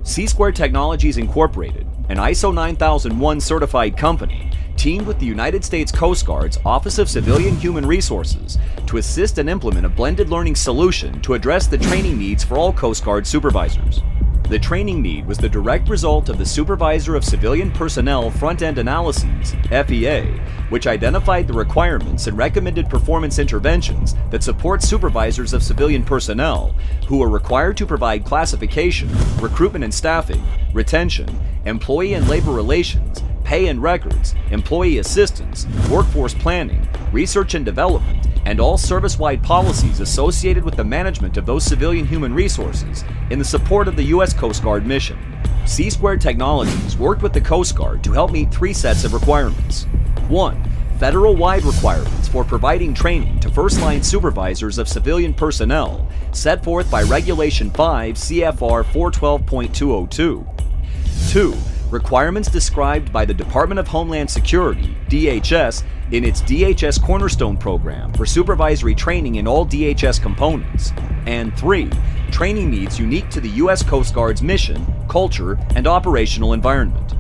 C-Squared Technologies Incorporated, an ISO 9001 certified company, teamed with the United States Coast Guard's Office of Civilian Human Resources to assist and implement a blended learning solution to address the training needs for all Coast Guard supervisors. The training need was the direct result of the Supervisor of Civilian Personnel Front-End Analyses, FEA, which identified the requirements and recommended performance interventions that support supervisors of civilian personnel who are required to provide classification, recruitment and staffing, retention, employee and labor relations, pay and records, employee assistance, workforce planning, research and development, and all service-wide policies associated with the management of those civilian human resources in the support of the U.S. Coast Guard mission. C-Squared Technologies worked with the Coast Guard to help meet three sets of requirements. 1. Federal-wide requirements for providing training to first-line supervisors of civilian personnel set forth by Regulation 5 CFR 412.202. 2. Requirements described by the Department of Homeland Security, DHS, in its DHS Cornerstone program for supervisory training in all DHS components. And 3. Training needs unique to the U.S. Coast Guard's mission, culture, and operational environment.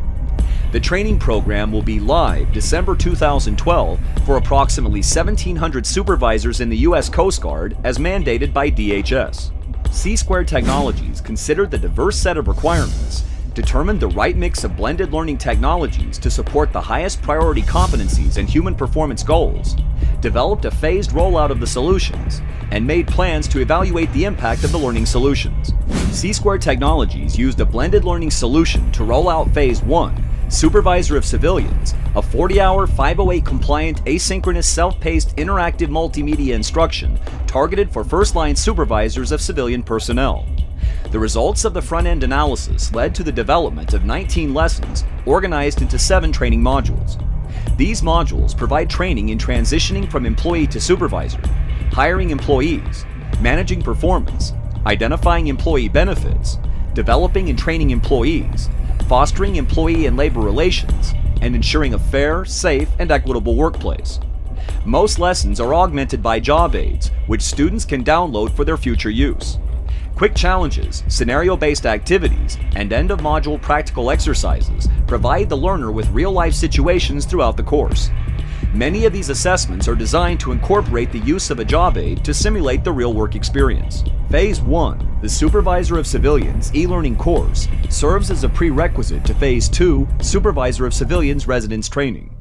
The training program will be live December 2012 for approximately 1,700 supervisors in the U.S. Coast Guard as mandated by DHS. C-Squared Technologies considered the diverse set of requirements, determined the right mix of blended learning technologies to support the highest priority competencies and human performance goals, developed a phased rollout of the solutions, and made plans to evaluate the impact of the learning solutions. C-Squared Technologies used a blended learning solution to roll out Phase 1, Supervisor of Civilians, a 40-hour 508 compliant asynchronous self-paced interactive multimedia instruction targeted for first-line supervisors of civilian personnel. The results of the front-end analysis led to the development of 19 lessons organized into 7 training modules. These modules provide training in transitioning from employee to supervisor, hiring employees, managing performance, identifying employee benefits, developing and training employees, fostering employee and labor relations, and ensuring a fair, safe, and equitable workplace. Most lessons are augmented by job aids, which students can download for their future use. Quick challenges, scenario-based activities, and end-of-module practical exercises provide the learner with real-life situations throughout the course. Many of these assessments are designed to incorporate the use of a job aid to simulate the real-work experience. Phase 1, the Supervisor of Civilians e-learning course, serves as a prerequisite to Phase 2, Supervisor of Civilians residence training.